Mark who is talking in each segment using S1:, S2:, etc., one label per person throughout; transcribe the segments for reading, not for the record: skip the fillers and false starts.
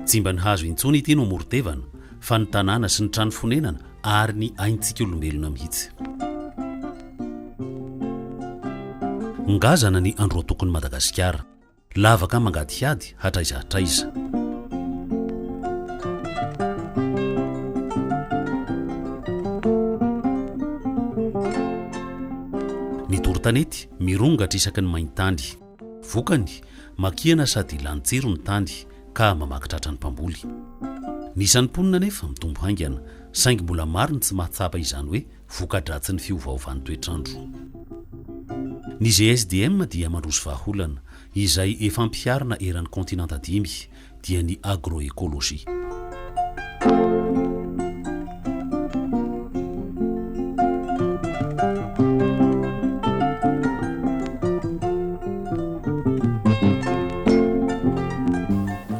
S1: tsy mba ny hazo intsony ity no morotevana fa ny tanàna sy ny trano fonenana ary ny aintsika olombelona mihitsy. Ngazana ny andro tokony Madagasikara, lavaka mangady hiady hatraiza. Ny toron-tanety mirongatra isaky ny maintany, vokany makiana sady lantsiro ny tany ka mamakitratra ny mpamboly. Nisan'ny mponina nefa mitombo haingana, saingy mbola mariny tsy mahatsapa izany hoe voka-dratsy ny fiovaovan'ny toetrandro. Ny GSDM dia mandroso vahaolana izay efa ampiharina eran'ny kontinanta 5 dia ny agroekôlôjia.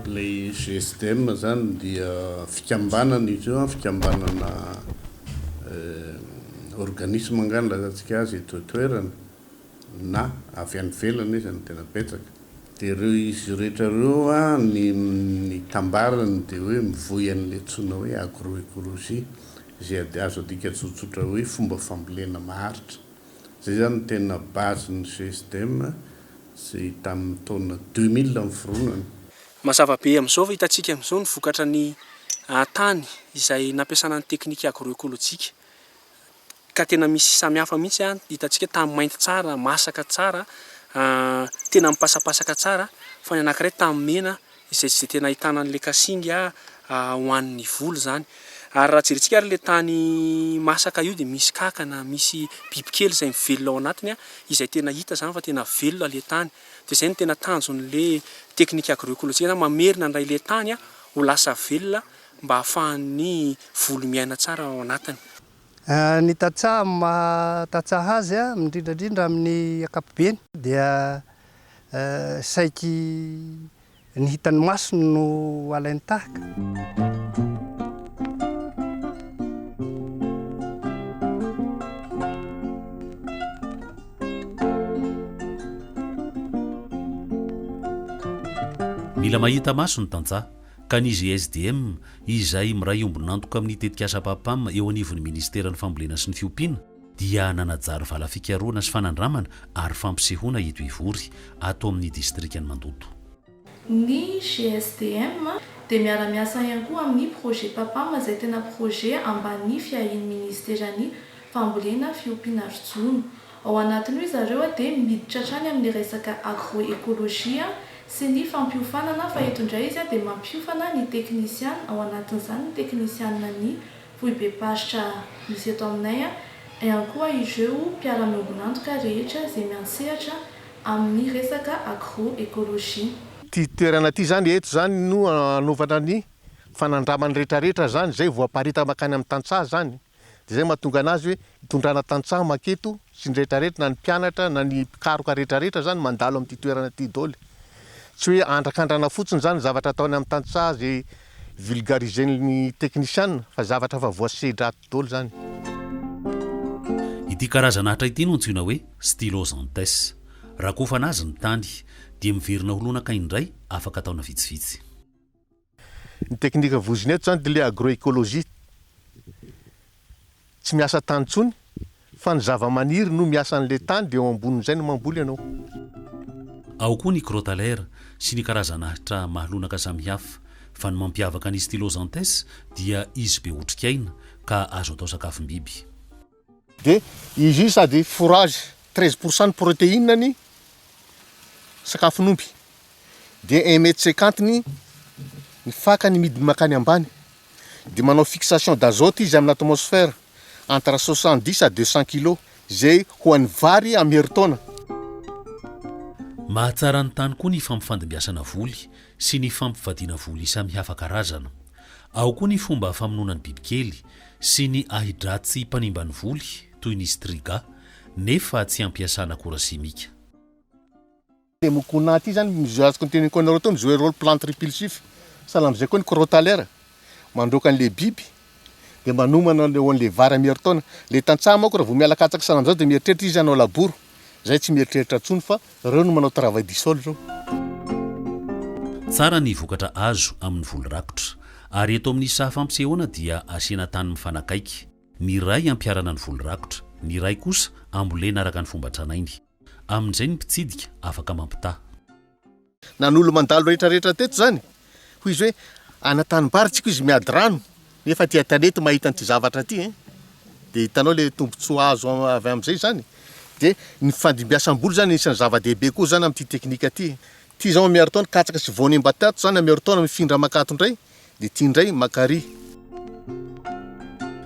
S2: Le GSDM zany dia fikambanana izy io, fikambanana organisme angany lazantsika azy toerana na avy any velana izy ny tena petsaka. Dia ireo izy rehetra ireo ny tambarany dia hoe mivoy an'ilay antsoina hoe agroekôlôjia, izay azo adika tsotsotra hoe fomba fambolena maharitra. Zay zany tena base ny GSDM zay tamin'ny taona 2000 ny foronany.
S3: Mazava be amin'izao fa hitantsika amin'izao ny vokatra ny tany izay nampiasana ny teknika agroekôlôjika. Ka tena misy samihafa mihitsy hitantsika tamin'ny mainty tsara, masaka tsara, tena mipasapasaka tsara, fa ny anankiray tamin'ny mena izay tena ahitana an'ilay kasinga ho an'ny volo zany. Ary raha jerentsika ary le tany masaka io dia misy kakana, misy bibikely izay mivelona ao anatiny izay tena hita zany fa tena velona le tany. Dia izay ny tena tanjon'le teknika agroekôlôjika, mamerina andray le tany ho lasa velona mba ahafahan'ny volo miaina tsara ao anatiny.
S4: Ny tatsaha azy indrindrandrindra amin'ny ankapobeny dia saiky ny hitan'ny maso no alainy tahaka.
S1: Mila mahita maso ny tantsaha ka ny GSDM izay miray ombonantoka amin'ny tetikasa papam eo anivon'ny ministeran'ny fambolena sy ny fiompiana dia nanajary vala fikaroana sy fanandramana ary fampisehoana eto ivory ato amin'ny distrikany Mandoto.
S5: Ny GSDM dia miara-miasa ihany koa amin'ny projet papam izay tena projet ambany fiahin'ny ministeran'ny fambolena fiompiana Rojona. Ao anatin'io zareo dia miditra hatrany amin'ny resaka agroekôlôjia sy ny fampiofanana, fa eto indray izy dia mampiofana ny teknisiana, ao anatin'izany ny teknisiana ny vohibem-paritra misy eto aminay, ihany koa ireo mpiara-miombonantoka rehetra izay miantsehatra amin'ny resaka agroekôlôjia.
S6: Ty toerana ty zany eto zany no anaovana ny fanandramany rehetrarehetra zany, zay voaparita makany amin'ny tantsaha zany. Dia zay mahatonga anazy hoe hitondrana tantsaha maketo sy ny rehetrarehetra, na ny mpianatra na ny mpikaroka rehetrarehetra zany mandalo amin'ity toerana ty dôly. Tsy hoe andrakandrana fotsiny zany zavatra ataony amin'ny tantsaha zay vulgarisen'ny teknisiana, fa zavatra fa voasedra ato dôly zany.
S1: Ity karazana hatra ity no antsoina hoe stylosantès. Raha kofana azy ny tany dia miverina holona ka indray afaka ataona vitsivitsy.
S6: Ny teknika voziny eto zany dia le agroekôlôjia. Tsy miasa tany tsony fa ny zava-maniry no miasa an'le tany dia eo ambonin'izay no mamboly ianao.
S1: Ao koa ny crotalaire sy ny karazana ahitra mahalonaka samihafa, fa ny mampiavaka ny stylosantès dia izy be otrikaina ka azo atao sakafom-biby.
S6: Dia izy io sady fourrage 13% protéine ny sakafon'omby, dia 1,50 m ny fakany midiny makany ambany, dia manao fixation d'azote izy amin'ny atmosphère entre 70 à 200 kg zay ho an'ny vary amin'ny herintaona.
S1: Mahatsara ny tany koa ny fampifandimbiasana voly sy ny fampivadiana voly samihafa karazana. Ao koa ny fomba famonoana ny bibikely sy ny ahidratsy mpanimba ny voly toy ny striga nefa tsy ampiasana akora simika.
S6: Le mokona ity zany azoko nyteneniko anareo tao mizoe rôle plante répulsif, sahala amin'izay koa ny crotalaire mandroaka an'le biby dia manomana an'le vary amin'ny herintaona. Le tantsaha manko raha vao miala katsaka sahala amin'izao dia mieritreritra izy hanao laboro. Zay tsy mieritreritra tsony fa reo no manao travail du sol reo.
S1: tsara ny vokatra azo amin'ny volo rakotra ary eto amin'ny saha fampisehoana dia asiana tany mifanakaiky ny ray ampiarana ny volo rakotra ny ray kosa ambolena araka ny fomba tranainy amin'izay ny mpitsidika afaka mampita
S6: na n'olo mandalo rehetrarehetra teto zany hoy izy hoe anatanibaritsika izy miady rano nefa tia tanety mahita n'ity zavatra ty dia hitanao le tombontsoa azo avy amin'izay zany dia ny fandimbiasam-bolo zany isan'ny zava-dehibe koa zany amin'ity teknika ty ty zao miaro taona katsaka sy voany ambatato zany miaro taona mifindra makato indray dia ty indray makary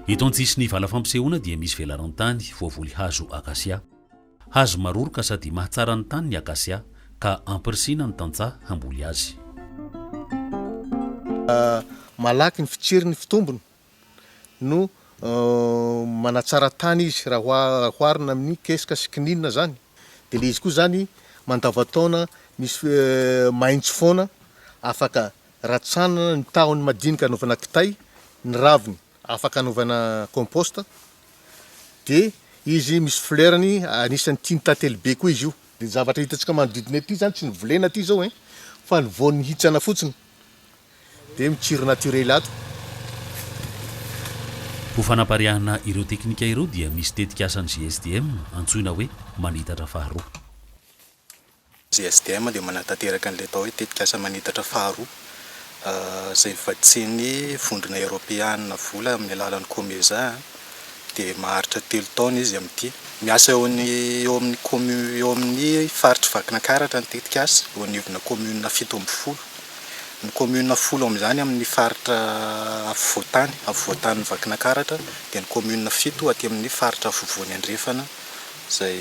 S1: eto antsisy ny vala fampisehoana dia misy velarantany voavoly hazo akasia hazo maroroka sady mahatsara ny tany ny akasia ka ampirisiana ny tantsaha hamboly azy
S6: malaky ny fitsiry ny fitombony no manatsara tany izy raha hoarina amin'ny kesika sy kininina zany dia le izy koa zany mandavataona misy maintso foana afaka ratsanana ny tahony madinika anaovana kitay ny raviny afaka anaovana composta dia izy misy fleurany anisan'ny tiany tantely be koa izy io dia zavatra hitantsika manodidina ety zany tsy ny volena ty zao fa ny voany hitsana fotsiny dia mitsiry naturel ato
S1: ho fanampariahana ireo teknika ireo dia misy tetika asan'ny GSDM antsoina hoe manitatra faharoa
S7: GSDM dia manatanteraka an'ilay atao hoe tetika asa manitatra faharoa izay vatsiny vondrona Europeana vola amin'ny alalan'ny Comesa dia maharitra 3 taona izy amin'ity miasa eo amin'ny faritry Vakinakaratra ny tetika asa eo anivona commune 70 ny commune 10 amin'izany amin'ny faritra Afovoantany Vakinakaratra dia ny commune 7 aty amin'ny faritra Afovoany Andrefana izay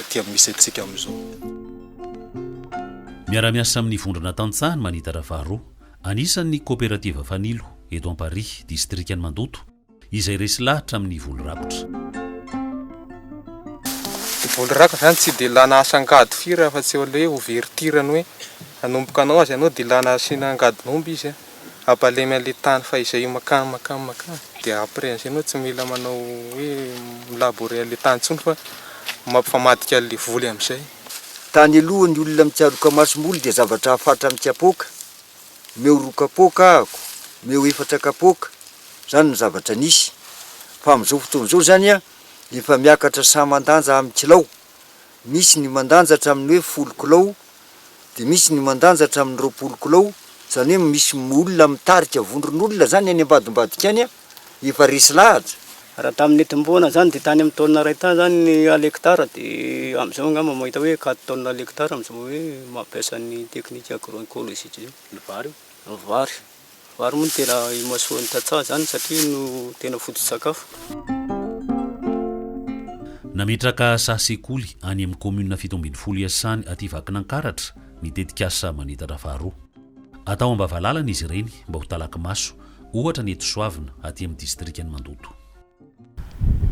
S7: aty amin'ny misy antsika amin'izao
S1: miara-miasa amin'ny vondrona tantsaha ny manitatra faharoa anisan'ny coopérative fanilo eto Amparis distrikany Mandoto izay resy lahatra amin'ny volo rakotra
S8: volo rakotra zany tsy dia lana asangady firy fa tsy hoe overtirany hoe anomboka anao azy anao dia lana asina angadin'omby izy ampalemy an'ilay tany fa izay makany dia après anao tsy mila manao hoe milaborer an'ilay tany intsony fa mampifamadika an'ilay voly amin'izay
S9: tany aloha ny olona mitsaroka masomboly dia zavatra afatra mitsapoka meo rokapoka ako meo efatra kapoka zany ny zavatra nisy fa amin'izao fotoana izao zany efa miakatra samandanja amin'ny kilao misy ny mandanjatra amin'ny hoe 10 kilao dia misy ny mandanjatra amin'ny 20 kilao zany hoe misy olona mitarika vondron'olona zany any ambadimbadika any efa resy lahatra
S10: raha tamin'ny etim-boana zany dia tany amin'ny taona ray tany zany ny alektara dia amin'izao angamba mahita hoe 4 taona alektara amin'izao hoe mampiasa ny teknika agroécologique zao vary moa tena imasoan'ny tantsaha zany satria no tena foto-tsakafo
S1: nametraka sasekoly any amin'ny commune 70 Iasany aty Vakinakaratra ny tetika asa manitatra faharoa atao ambavalalana izy ireny mba ho talaky maso ohatra ny eto Soavina aty amin'ny distrikany Mandoto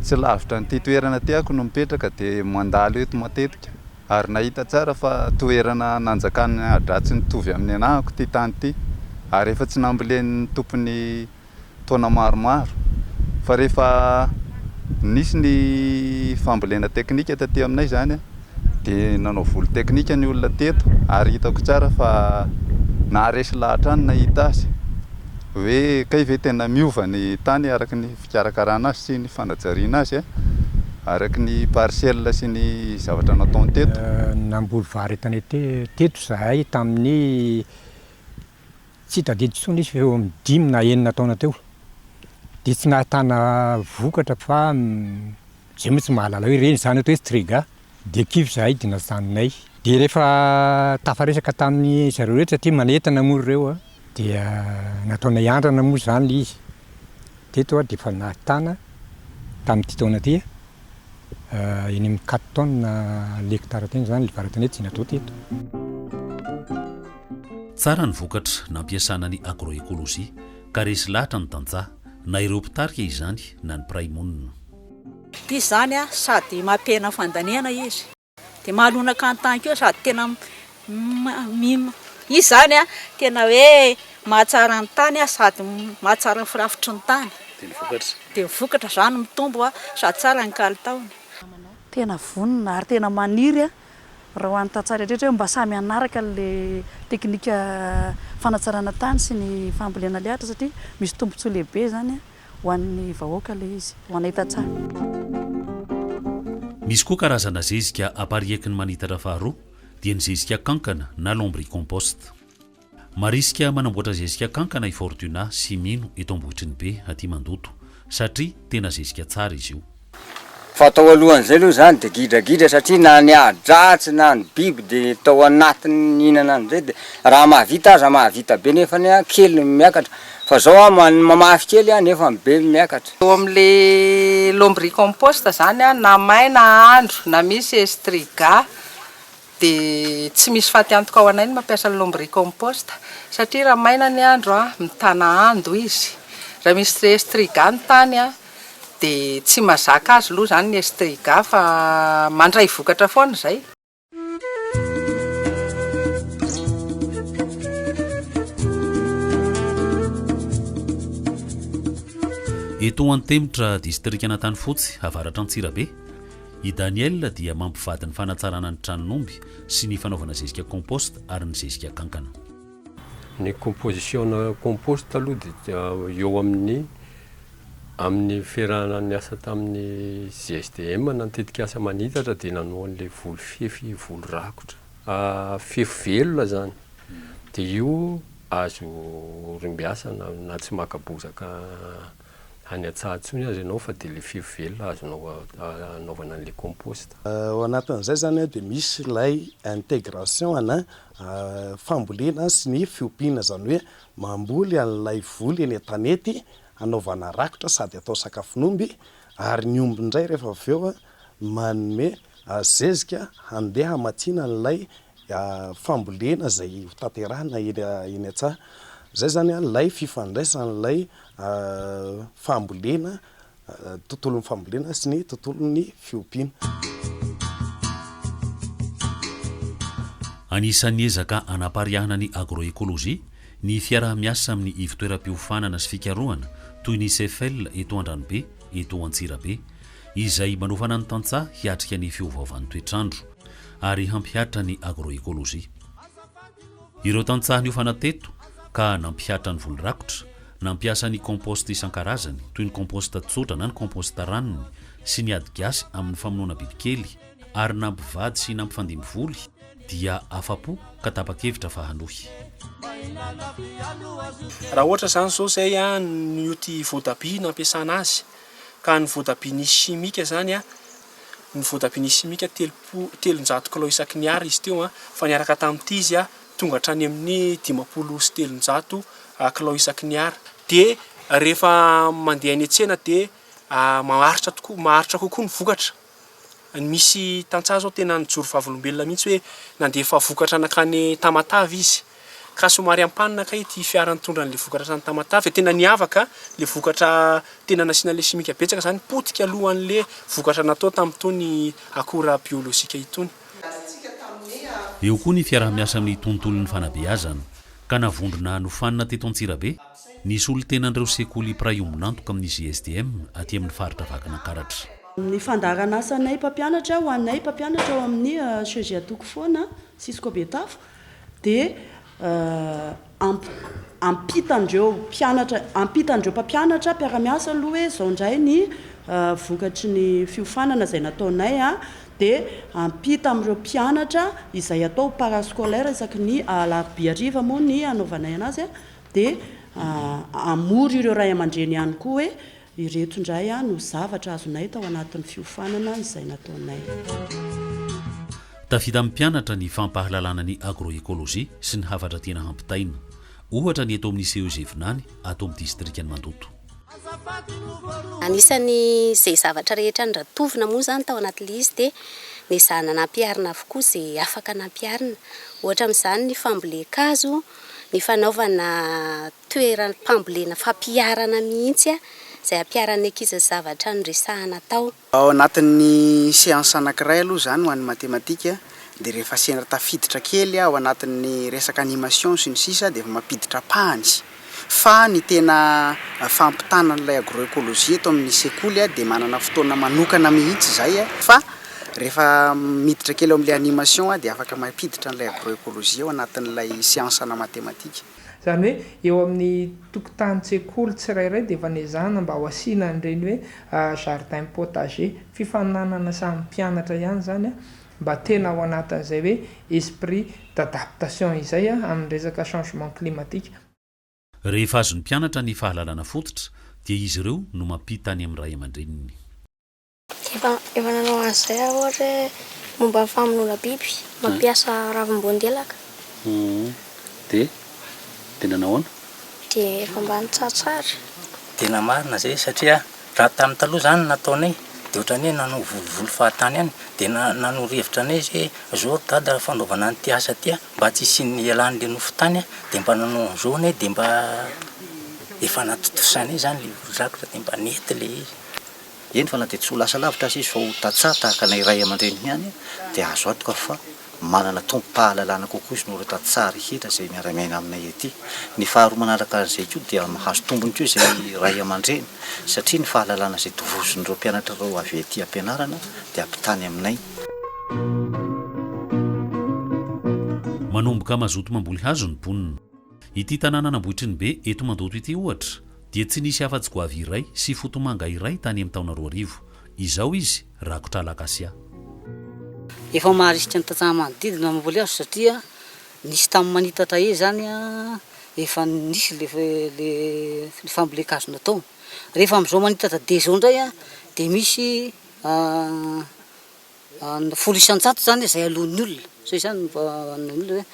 S11: tsy lavitra ny toerana tiako no mipetraka dia mandalo eto matetika ary nahita tsara fa toerana nanjakany adratsy nitovy amin'ny anahako ty tany ty ary efa tsy nambolen'ny tompony taona maromaro fa rehefa nisy ny fambolena teknika taty aminay zany dia nanao volo teknika ny olona teto ary hitako tsara fa naharesy lahatra any nahita azy hoe kay ve tena miova ny tany araka ny fikarakarana azy sy ny fanajariana azy araka ny parcelle sy ny zavatra nataony teto
S12: namboly vary tany teto zahay tamin'ny tsy tadiditsy tsony izy eo amin'ny 5 na 9 taona teo dia tsy nahatana vokatra fa zay moa tsy mahalala hoe reny zany atao hoe striga dia kivy zahay dia nazaninay dia rehefa tafaresaka tamin'ny zareo rehetra satria manentana moa ireo dia nataonay andrana moa zany le izy teto dia efa nahatana tamin'ity taona ty eny amin'ny 4 taona l'hectare teny zany le varatany tsy natao teto
S1: tsara ny vokatra nampiasana ny agroécologie ka resy lahatra ny tantsaha na ireo mpitarika izany na ny mpiray monina
S13: ty zany sady mampena fandaniana izy dia mahalonaka an-tany keo sady tena izy zany tena hoe mahatsara ny tany sady mahatsara ny firafitry ny tany dia vokatra zany mitombo sady tsara ny kalitaony
S14: tena vonina ary tena maniry raha ho an'ny tantsara rehetra hoe mba samy hanaraka le teknika fanatsarana tany sy ny fambolena liatra satria misy tombontsoa lehibe zany ho an'ny vahoaka le izy ho anay tantsara.
S1: Misy koa karazana zezika apariekin'ny manitatra faharoa dia ny zezika kankana na lombricompost. Marisika manamboatra zezika kankana i Fortuna sy Mino eto Ambohitriny Be aty Mandoto satria tena zezika tsara izy io.
S15: Fatao alohan'izay aloha zany dia gidragidra satria na ny adratsy na ny biby dia tao anatiny hinana an'izay dia raha mahavita aza mahavita be nefa ny kely miakatra fa zao mamafy kely nefa be miakatra.
S16: Eo amin'le lombricompost zany na maina andro na misy estriga dia tsy misy faty antoka ao anay ny mampiasa lombricompost satria raha maina ny andro mitana ando izy, raha misy estriga ny tany dia tsy mazaka azy aloha zany ny estriga fa mandray vokatra foana zay.
S1: Eto Antemitra distrika Anantanifotsy avaratra Antsirabe, i Daniel dia mampivady ny fanatsarana ny tranon'omby sy ny fanaovana zezika compost ary ny zezika kankana.
S17: Ny composition compost aloha dia eo amin'ny ferana ny asa tamin'ny GSDM nantetika asa manitatra dia nanao an'ilay volo fefy volo rakotra fefy velona zany dia io azo rimbiasa na tsy makabozaka any atsahatsony azy ianao fa dia le fefy velona azonao anaovana an'ilay compost.
S18: Ao anatin'izay zany dia misy ilay intégration ana fambolena sy ny fiompiana zany hoe mamboly an'ilay voly eny an-tanety anaovana rakotra sady atao sakafon'omby ary ny omby indray rehefa avy eo manome zezika handeha hamatsiana an'ilay fambolena izay tanterahana eny an-tsaha. Zay zany ilay fifandraisan'ilay fambolena, tontolon'ny fambolena sy ny tontolon'ny fiompiana.
S1: Anisan'ny ezaka anapariahana ny agroekôlôjia ny fiarah-miasa amin'ny ivitoeram-piofanana sy fikarohana toy ny CFL eto Andranobe, eto Antsirabe, izay manofana ny tantsaha hiatrika ny fiovaovan'ny toetrandro ary hampihatra ny agroekôlôjia. Ireo tantsaha niofana teto ka nampihatra ny volo rakotra, nampiasa ny compost isan-karazany toy ny compost tsotra na ny compost ranony sy ny ady gasy amin'ny famonoana bibikely ary nampivady sy nampifandimby voly dia afapo ka tapa-kevitra fa hanohy.
S3: Raha ohatra zany zao zay nioty voatabia nampiasana azy ka ny voatabia ny chimique zany ny voatabia ny chimique 300 kg isaky ny ary izy teo fa niaraka tamin'ity izy tonga hatrany amin'ny 500 sy 300 kg isaky ny ary dia rehefa mandeha any an-tsena dia maharitra kokoa ny vokatra. Misy tantsaha zao tena nijoro vavolombelona mihitsy hoe nandefa vokatra nakany Tamatavy izy ka somary ampanina ka ity fiara nitondra an'le vokatra ny Tamatavy tena niavaka le vokatra tena nasiana le simika betsaka zany potika alohan'le vokatra natao tamin'itony akora biolojika itony.
S1: Eo koa ny fiarah-miasa amin'ny tontolon'ny fanabeazana ka navondrona nofanina teto Antsirabe ny solontenan'ireo sekoly praiombonantoka amin'ny GSDM aty amin'ny faritra Vakinankaratra.
S14: Ny fandarana asanay mpampianatra ho anay mpampianatra ao amin'ny CG Atoko foana Cisco Betafo dia ampitandreo mpampianatra mpiara-miasa aloha hoe zao indray ny vokatry ny fiofanana izay nataonay dia ampita amin'ireo mpianatra izay atao parascolaire isaky ny alarobia hariva moa ny anaovanay anazy dia amory ireo ray aman-dreny ihany koa hoe ireto indray no zavatra azonay tao anatin'ny fiofanana izay nataonay.
S1: Tafita amin'ny mpianatra ny fampahalalana ny agroekôlôjia sy ny hafatra tena hampitaina ohatra ny eto amin'ny CEG-Vinany ato amin'ny distrikany Mandoto.
S19: Anisan'ny izay zavatra rehetra ny ratovina moa zany tao anatin'ilay izy dia ny zana nampiarina avokoa izay afaka nampiarina ohatra amin'izany ny fambolekazo, ny fanaovana toeram-pambolena fampiarana mihitsy izay ampiarana ankizy zavatra ny resahana tao.
S20: Ao anatin'ny séance anankiray aloha zany ho an'ny matematika dia rehefa sena tafiditra kely ao anatin'ny resaka animation sy ny sisa dia mampiditra pahany. Fa ny tena fampitana n'ilay agroekôlôjia eto amin'ny sekoly dia manana fotoana manokana mihitsy zay fa rehefa miditra kely eo amin'ilay animation dia afaka mampiditra n'ilay agroécologie ao anatin'ilay siansana matematika.
S21: Zany hoe eo amin'ny tokotany-tsekoly tsirairay dia efa niazana mba ho asiana an'ireny hoe jardin potager fifaninanana samy mpianatra ihany zany mba tena ao anatin'izay hoe esprit d'adaptation izay amin'ny resaka changement climatique.
S1: Rehefa azon'ny mpianatra ny fahalalana fototra dia izy ireo no mampita any amin'ny ray aman-dreniny.
S22: Efa nanao an'izay ohatra momba ny famonoana biby mampiasa ravim-boandelaka.
S1: Dia nanao ana?
S22: Dia efa mba nitsatsara.
S23: Tena marina zay satria raha tamin'ny taloha zany nataonay dia ohatrany hoe nanao volovolo fahatany any dia nanao revitra anay zay zao dada fanaovana an'ity asa ty mba tsy isian'ny ialan'le nofo tany dia mba nanao an'izao anay dia mba efa natotosanay zany le volodrakitra dia mba nety le izy.
S24: Eny fa na dia tsy ho lasa lavitra izy vao tatsaha tahaka nay ray aman-dreny ihany dia azo antoka fa manana tompo-pahalalana kokoa izy norata tsara hita izay miara-miaina aminay ety. Ny faharoa manaraka an'izay koa dia mahazo tombony koa izay ray aman-dreny satria ny fahalalana izay tovozon'ireo mpianatra ireo avy ety ampianarana dia ampitany aminay.
S1: Manomboka mazoto mamboly hazo ny mponina. Ity tanàna nambohitry ny be eto Mandoto ity ohatra dia tsy nisy afa-tsy goavy iray sy fotomanga iray tany amin'ny taona 2000. Izao izy Rakotra Lakasia.
S25: Efa maharisitra ny tantsaha manodidina mamboly hazo satria nisy tamin'ny manitatra e zany efa nisy le famboleka-hazo natao. Rehefa amin'izao manitatra de zao indray dia misy 100,000 zany izay alohan'ny olona. Zay zany mba ny olona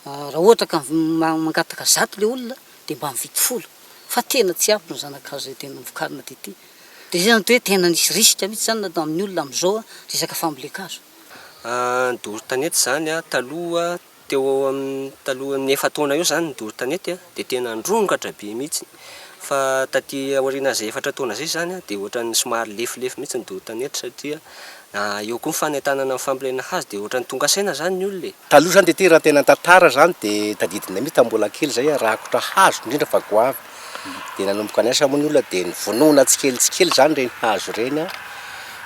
S25: hoe raha ohatra ka mangataka 100 le olona dia mba mividy 10. Fa tena tsy ampy ny zanak'hazo zay tena mivokarina tety. Dia zany hoe tena nisy risika mihitsy zany natao amin'ny olona amin'izao resaka famboleka-hazo.
S26: Ndoro tanety zany taloha teo amin'ny talohan'ny 9 taona eo zany ndoro tanety dia tena ndrongatra be mihitsy. Fa taty aoriana zay 4 taona zay zany dia ohatran'ny somary lefilefy mihitsy ndoro tanety satria eo koa fanentanana amin'ny fambolena hazo dia ohatran'ny tonga saina zany ny olona.
S18: Taloha zany dia ty raha tena tantara zany dia tadidina mihitsy mbola kely zay rakotra hazo indrindra fa goavy. Dia nanomboka ny asa moa ny olona dia nivonoana tsikely zany reny hazo reny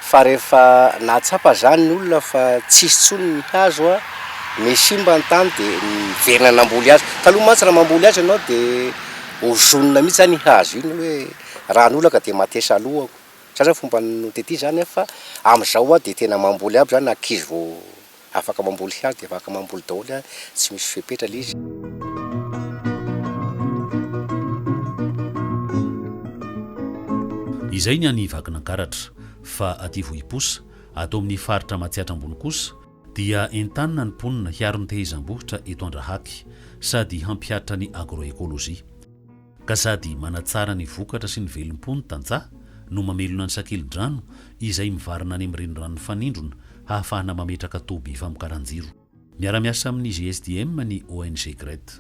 S18: fa rehefa natsapa zany ny olona fa tsisy tsony ny hazo mesimba ny tany dia miverina namboly azy. Taloha mantsy raha mamboly azy ianao dia ozonina mihitsy zany hazo iny hoe raha ny olaka dia matesa alohako. Sasa fomba notety zany fa amin'izao dia tena mamboly aby zany ankizy vao afaka mamboly hazo dia afaka mamboly daholo tsy misy fepetra le izy.
S1: Izay ny any Vakinankaratra fa aty Vohiposa atao amin'ny faritra Matsiatra ambony kosa dia entanina ny mponina hiaro ny tehizam-bohitra eto Andrahaky sady hampiatra ny agroécologie ka sady manatsara ny vokatra sy ny velom-pony tantsaha no mamelona ny sakelin-drano izay mivarina any amin'ny renirano fanindrona hahafahana mametraka toby famokaran-jiro. Miara-miasa amin'ny GSDM ny ONG GRED.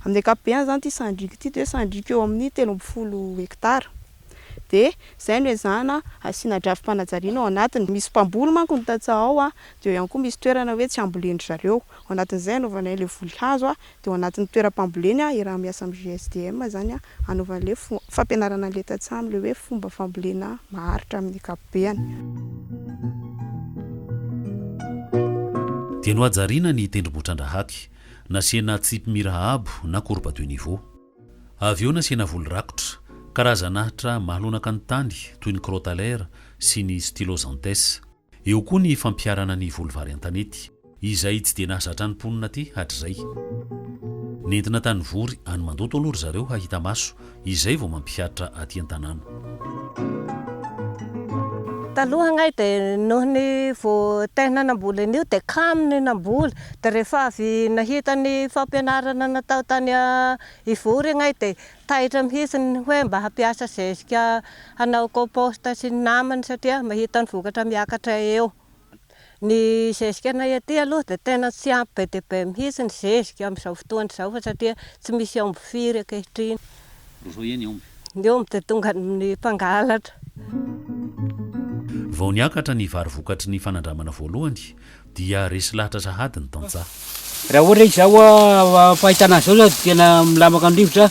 S27: Amin'ny ankapobeny zany ity sandrika ity dia sandrika eo amin'ny 30 hektara. Dia izay no ezahana asiana drafi-panajariana ao anatiny. Misy mpamboly manko ny tantsaha ao dia ihany koa misy toerana hoe tsy amboleny zareo. Ao anatin'izay anaovanay ilay voly hazo dia ao anatin'ny toeram-pamboleny iraha-miasa amin'ny GSDM zany anaovan'ilay fampianarana an'ilay tantsaha amin'ilay hoe fomba fambolena maharitra amin'ny ankapobeny.
S1: Dia nohajariana ny tendrombohitran-Drahaky nasiana tsipy-mira abo na courbe de niveau. Avy eo nasiana voly rakotra karazanahitra mahalonaka ny tany toy ny crotalaire sy ny stylosantès. Eo koa ny fampiarana ny volovary an-tanety izay tsy dia nahazatra ny mponina aty hatr'izay. Nentina tany vory any Mandoto aloha ry zareo hahita maso izay vao mampiatra aty an-tanàna.
S28: Taloha ngay dia noho ny vao tena namboly an'io dia kaminy namboly dia rehefa avy nahita ny fampianarana natao tany Ivory ngay dia tahitra mihitsy ny hoe mba hampiasa zezika hanao compost sy ny namany satria mahita ny vokatra miakatra eo. Ny zezika anay aty aloha dia tena tsy ampy be dia be mihitsy ny zezika amin'izao fotoan'izao fa satria tsy misy omby firy ankehitriny.
S1: Zao eny omby.
S28: Ny omby dia tonga ny mpangalatra.
S1: Vao niakatra ny vary vokatry ny fanandramana voalohany dia resy lahatra sahady ny tantsaha.
S29: Raha ohatra izao fahitana zao zao tena milamaka ny rivotra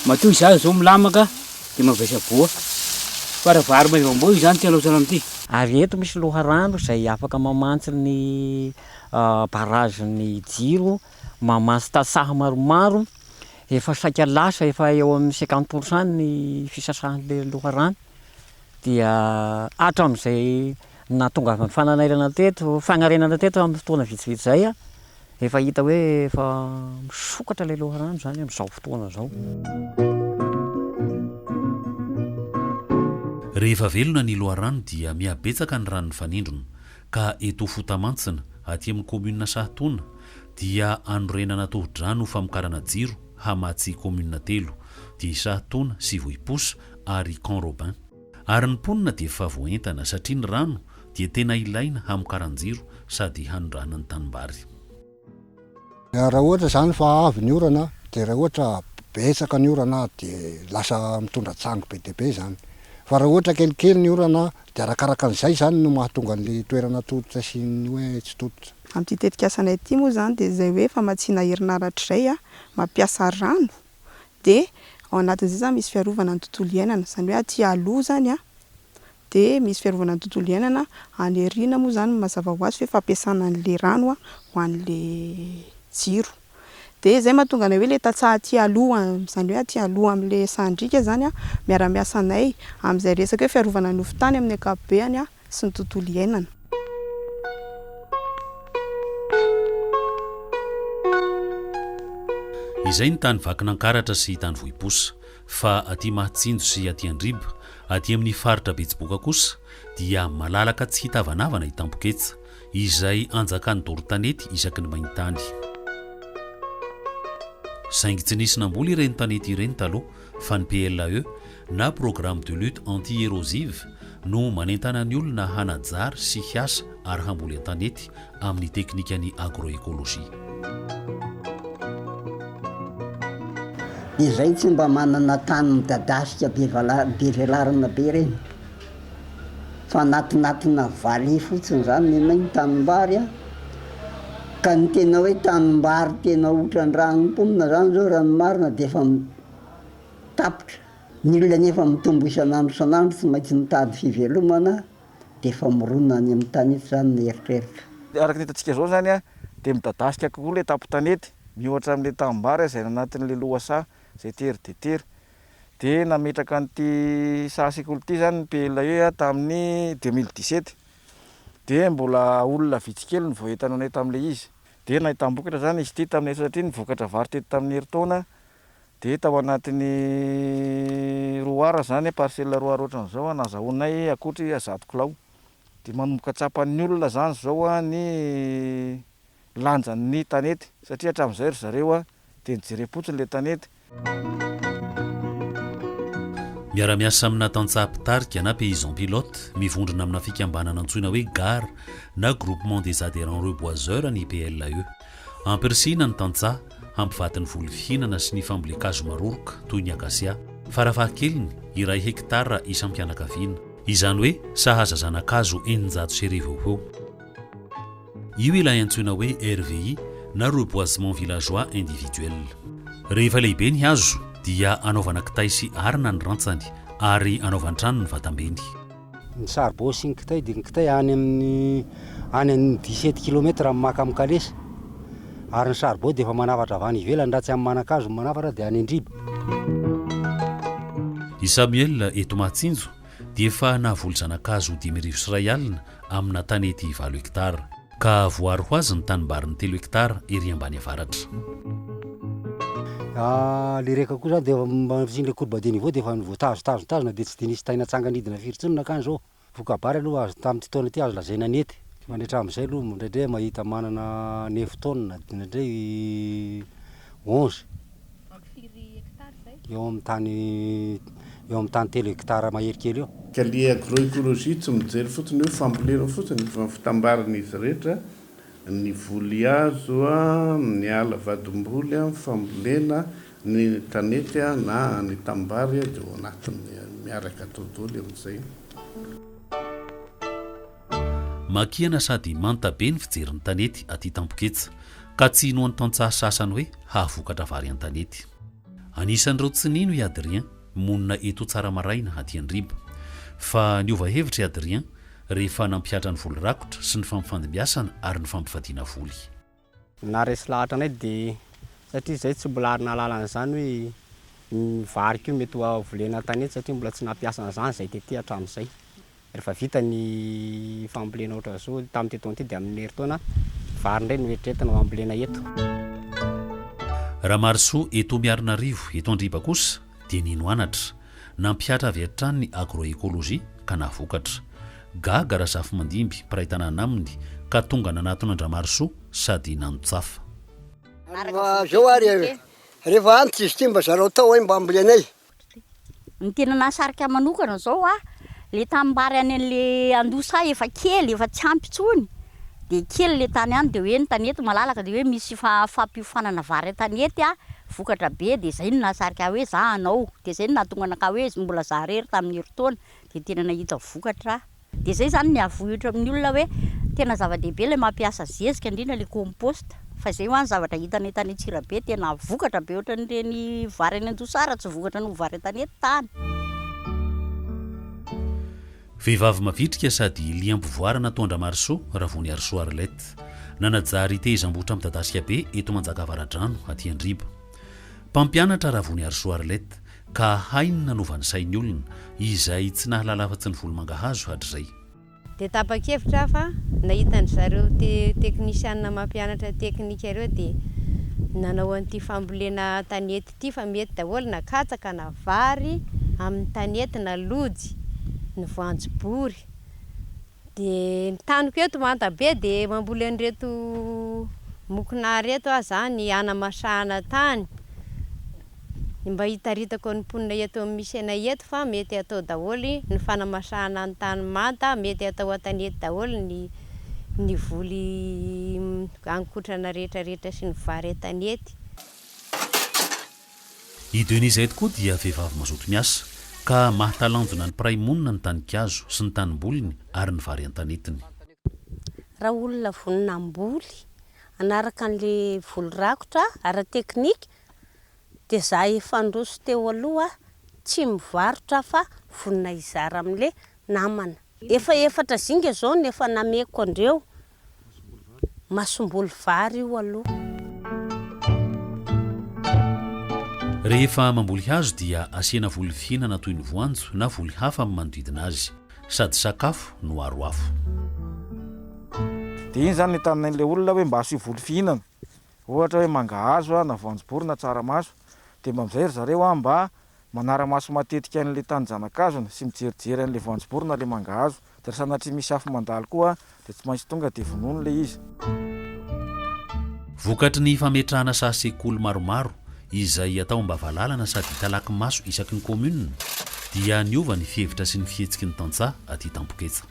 S29: matoy zao milamaka dia mavesa boa. Fa raha vary maivamboa izany tena loatra amin'ity.
S2: Ary eto misy loharano izay afaka mamantsy ny barazin'ny jiro, mamantsy tasaha maromaro, efa saika lasa efa eo amin'ny 50% ny fisasahan'le loharano. Dia hatramin'izay nahatonga fananairana teto, fagnarenana teto amin'ny fotoana vitsivitsy zay efa hita hoe efa misokatra le loharano zany amin'izao fotoana zao.
S1: Rehefa velona ny loharano dia mihabetsaka ny ranony fanindrona, ka eto Fotamantsina aty amin'ny commune Sahatona dia anorenana tohodrano famokarana jiro hamatsy commune 3 dia Sahatona sy Vohiposy ary Camp Robin. Ary ny mponina dia efa voentana satria ny rano dia tena ilaina hamokaran-jiro sady hanondrana ny tanimbary.
S4: Raha ohatra zany fa avy ny orana dia raha ohatra betsaka ny orana dia lasa mitondra tsango be dia be zany. Fa raha ohatra kelikely ny orana dia arakaraka an'izay zany no mahatonga ny toerana totitra sy ny hoe tsy totitra.
S27: Amin'ity tetikasanay ity moa zany dia izay hoe famatsiana herinaratra izay mampiasa rano dia ao anatin'izay zany misy fiarovana ny tontolo iainana, izany hoe aty aloha zany dia misy fiarovana ny tontolo iainana, any aoriana moa zany mazava ho azy hoe fampiasana an'le rano ho an'le jiro. Dia izay mahatonga anay hoe le tatsaha aty aloha, izany hoe aty aloha amin'le sandrika zany miara-miasa anay amin'izay resaka hoe fiarovana ny ofin-tany amin'ny ankapobeny sy ny tontolo iainana.
S1: Izay ny tany Vakinankaratra sy tany Vohiposy, fa aty Mahatsinjo sy aty Andriba, aty amin'ny faritra Betsiboka kosa dia malalaka tsy hitavanavana i Tampoketsa, izay anjakan'ny Dorotanety isaky ny maintany. Saingy tsy nisy namboly ireny tanety ireny taloha fa ny PLAE na programme de lutte anti-érosive no manentana ny olona hanajary sy hiasa ary hamboly an-tanety amin'ny teknikany agroekôlôjia.
S5: Izay tsy mba manana tany midadasika be velarina be reny, fa natinatina valy fotsiny zany ny tanimbary ka ny tena hoe tanimbary tena otran-drano mponina zany zao raha ny marina dia efa tapitra. Ny olona nefa mitombo isan'andro isan'andro tsy maintsy mitady fivelomana dia efa mironona any amin'ny tanety zany ny eritreritra.
S6: Araka ny hitantsika zao zany dia midadasika kokoa le tampo-tanety miohatra amin'le tanimbary izay anatin'le lohasa izay tery dia tery. Dia nametraka an'ity sahasekoly ity zany ny PLAE tamin'ny 2017 dia mbola olona vitsikely ny voentana anay tamin'ilay izy. Dia nahitambokatra zany izy ity taminay satria nivokatra vary teto tamin'ny herintaona dia tao anatin'ny 2 ara zany parcelle 2 ara ohatran'izao nazahoanay akotry 100 kilao. Dia manomboka tsapan'ny olona zany zao ny lanjan'ny tanety satria hatramin'izay ry zareo dia nijerepotsiny le tanety.
S1: Miara-miasa amina tantsaha-pitarika na paysan pilote mivondrona amina fikambanana antsoina hoe gare na groupement des adhérents reboiseurs ny PLAE. Ampirisihana ny tantsaha hampivatin'ny voly fihinana sy ny fambolekazo maroroka toy ny akasia, farafahakeliny iray hektara isam-pianakaviana, izany hoe sahaza zanakazo 900 sy arivo eo. Io ilay antsoina hoe RVI na reboisement villageois individuel. Rehefa lehibe ny hazo dia anaovana kitay sy arina ny rantsany ary anaovan-trano ny vatambeny.
S4: Ny saribao sy ny kitay dia ny kitay any amin'ny 17 km maka amin'ny Kalesa, ary ny saribao dia efa manavatra avy any ivelany raha tsy amin'ny Manakazo manavatra dia any Andriba.
S1: I Samuel eto Mahatsinjo dia efa nahavoly zanakazo 5,000 sy 1 alina amina tanety 7 hektara ka voary ho azy ny tanimbariny 3 hektara ery ambany avaratra.
S4: Le reka koa zany dia mafisindre courbe de niveau dia efa voatazotazotazona dia tsy dia nisy taina tsanganidina firy-tsinona kany zao. Vokabary aloha azo tamin'ity taona ity azo lazaina nety. Mandritra amin'izay aloha indraindray mahita manana 9 tonnes indraindray 11. Eo amin'ny tany 3 hektara maherikely eo.
S7: Kalia agroekôlôjia tsy mijery fotsiny hoe fambolena fotsiny fa fitambarana izy rehetra, ny voly hazo, ny ala vadimboly, fambolena, ny tanety na ny tambary dia ao anatiny miaraka tontolo amin'izay.
S1: Makihana sady manta be ny fijerin'ny tanety aty Tampoketsa ka tsy inoan'ny tantsaha sasany hoe hahavokatra vary an-tanety. Anisan'ireo tsy nino i Adrien monina eto Tsaramaraina aty Andriba, fa niova hevitra i Adrien rehefa nampiatra ny voly rakotra sy ny fampifandimbiasana ary ny fampifadiana voly.
S8: Na resy lahatra anay dia satria izay tsy mbola arina lalàn'izany hoe ny varika io mety volena tanety satria mbola tsy nampiasa an'izany izay tetỳ hatramin'izay. Rehefa vita ny fambolena ohatra zao tamin'ny teto an'ity dia amin'ny herintaona vary indray no eritreretina ho ambolena eto.
S1: Raha Marso eto Miarinarivo eto Andriba kosa dia nino anatra nampiatra avy hatrany ny agroekôlôjia ka navokatra. Gaga raha zafy mandimby mpiray-tanàna aminy ka tonga nanatona Andriamarso sady nanotsafa.
S9: Zao ary rehefa antitra izy ity mba zareo tao mba ambolenay.
S10: Ny tena nasarika manokana zao le tambary any an'le andosa efa kely efa tsy ampy tsony. Dia kely le tany any dia hoe ny tanety malalaka dia hoe misy fampiofanana vary tanety vokatra be dia izay no nasarika hoe za anao. Dia izay no nahatonga anaka hoe mbola za rery tamin'ny herintaona dia tena nahita vokatra. Dia izay zany ny avohitra amin'ny olona hoe tena zava-dehibe le mampiasa zezika indrindra le compost. Fa izay ho any zavatra hitanay tany Antsirabe tena vokatra be ohatran'ireny vary any Andosara tsy vokatra ny vary tanety tany.
S1: Vehivavy mavitrika sady liam-pivoarana tao Andriamarso Ravony Arso Arlette nanajary teizam-botra midadasika be eto Manjakavaradrano aty Andriba. Mpampianatra Ravony Arso Arlette ka hainy nanovany sainy olona izay tsy nahalala afa-tsy ny volomangahazo hatr'izay.
S11: Dia tapa-kevitra fa nahita ny zareo teknisianina mampianatra teknika ireo dia nanao an'ity fambolena tanety ity fa mety daholo na katsaka na vary amin'ny tanety na lojy ny voanjobory. Dia ny taniko eto manta be dia mamboly an'ireto mokona reto zany anamasahana tany. Mba hitaritako ny mponina eto amin'ny misena eto fa mety atao daholo ny fanamasahana ny tany manta, mety atao an-tanety daholo ny voly ankotrana rehetrarehetra sy ny vary tanety.
S1: I Denise koa dia vehivavy mazoto miasa ka mahatalanjona ny piraimonina ny tanikazo sy ny tanimboliny ary ny vary an-tanetiny.
S28: Raha olona voninam-boly anaraka an'le voly rakotra ara-teknika dia za efa ndroso teo aloha tsy mivarotra fa vonina izara amin'le namana. Efa efatra zinga zao nefa nameko andreo masomboly vary io aloha.
S1: Rehefa mamboly hazo dia asiana voly fihinana toy ny voanjo na voly hafa amin'ny manodidina azy sady sakafo no aro afo.
S6: Dia iny zany tanan'ilay olona hoe mba asio voly fihinana. Ohatra hoe mangahazo na voanjobory na tsaramaso. Dia mba mijery zareo mba manaramaso matetika an'ilay tany zanakazona sy mijerijery an'ilay voanjobory na le mangahazo. Dia sanatria misy afo mandalo koa dia tsy maintsy tonga dia vonono le izy.
S1: Vokatry ny fametrahana sasekoly maromaro izay atao mba valalana sady talaky maso isaky ny komunina dia niova ny fihevitra sy ny fihetsiky ny tantsaha aty Tampoketsa.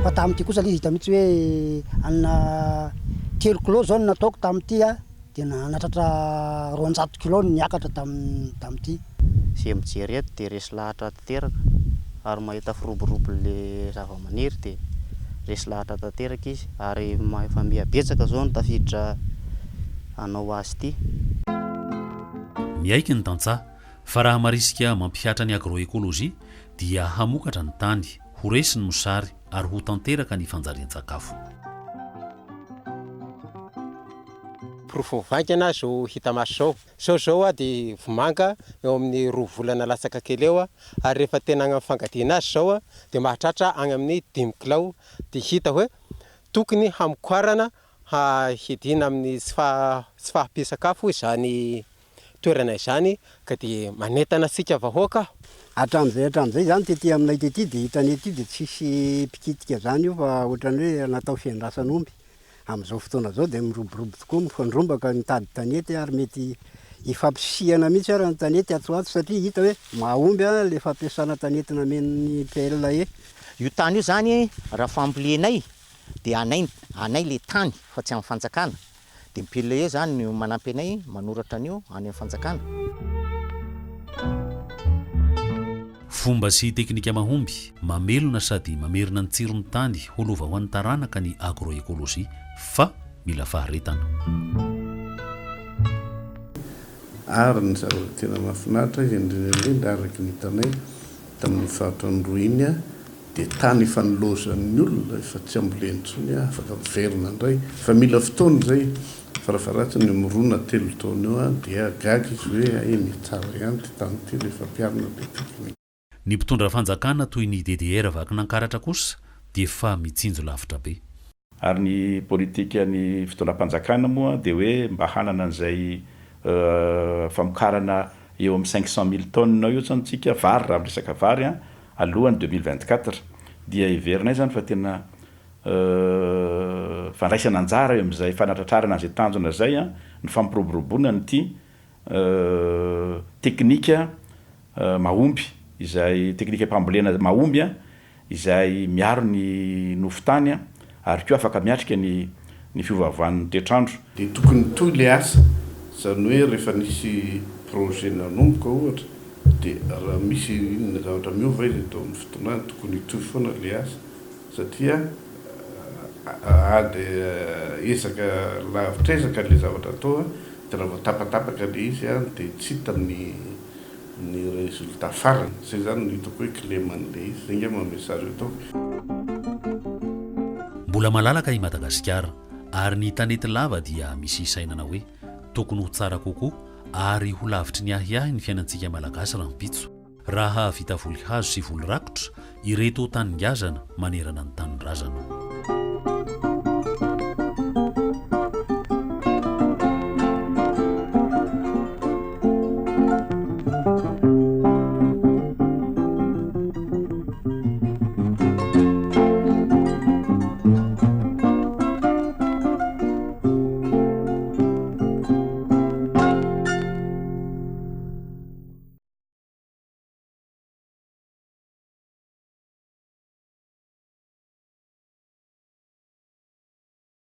S9: Fa tamin'ity kosa ilay hita mihitsy hoe anina 3 kilô zao no nataoko tamin'ity dia nahatratra 200 kilô niakatra tamin'ity.
S12: Izay mijery eto dia resy lahatra tanteraka ary mahita firoborobo le zava-maniry dia resy lahatra tanteraka izy ary efa mihabetsaka zao ny tafiditra anao azy ity.
S1: Miaiky ny tantsaha fa raha marisika mampihatra ny agroekôlôjia dia hamokatra ny tany, ho resy ny mosary ary ho tanteraka ny fanjarian-tsakafo.
S13: Profovankana zao hita maso zao dia vomanga eo amin'ny 2 volana latsaka kely eo ary rehefa tena agny fangadiana azy zao dia mahatratra agny amin'ny 5 kilao dia hita hoe tokony hamokarana hidina amin'ny tsy fahampiasakafo izany toerana izany ka dia manentana sika vahoaka.
S9: Hatramin'izay zany tetỳ aminay tetỳ dia hitany ety dia tsisy pikitika zany io fa ohatran'ny hoe natao fiandrasan'omby. Amin'izao fotoana zao dia miroborobo tokoa mifandrombaka mitady tanety ary mety ifampisihana mihitsy ary ny tanety atsoatso satria hita hoe mahomby le fampiasana tanety namen'ny PLE.
S24: Io tany io zany raha fambolenay dia anay le tany fa tsy amin'ny fanjakana. Dia ny PLE zany no manampy anay manoratra an'io any amin'ny fanjakana.
S1: Fomba sy teknika mahomby mamelona sady mamerina ny tsirony tany holova ho an'ny taranaka ny agroekôlôjia fa mila faharetana.
S7: Ary ny zavatra tena mahafinaritra izy indrindra araky ny hitanay tamin'ny faritra ny roa iny dia tany efa nilozan'ny olona efa tsy ambolentsony afaka miverina indray fa mila fotoana zay farafaratsiny mirona 3 taona eo dia gaga izy hoe eny tsara ihany ty tany ty rehefa mpiarina be teknika.
S1: Ny mpitondra fanjakana toy ny DDR vaky nankaratra kosa dia fa mitsinjo lavitra be.
S3: Ary ny politika ny fitondram-panjakana moa dia hoe mba hanana an'izay famokarana eo amin'ny 500,000 tonnes eo zany tsika vary raha resaka vary alohan'ny 2024 dia iverinay zany fa tena fandraisana anjara eo amin'izay fanatratrarana an'izay tanjona zay ny fampiroboroboana nyty teknika mahomby izay teknika mpambolena mahomby izay miaro ny nofotany ary koa afaka miatrika ny fiovaovan'ny toetrandro.
S7: Dia tokony toy le asa zany hoe rehefa nisy projet nanomboka ohatra dia raha misy inona zavatra miova izy atao amin'ny fotoanany tokony toy foana le asa satria ady ezaka lavitra ezaka le zavatra atao dia raha vao tapatapaka le izy dia tsy hita ny résultat farany. Zay zany no hitako hoe cléman'le izy zay nga message atao.
S1: Mbola malalaka i Madagasikara ary ny tanety lava dia misy sainana hoe tokony ho tsara kokoa ary ho lavitry ny ahiahy ny fiainantsika malagasy raha mpitso raha vita voly hazo sy voly rakotra ireto tany ngazana manerana ny tanindrazana.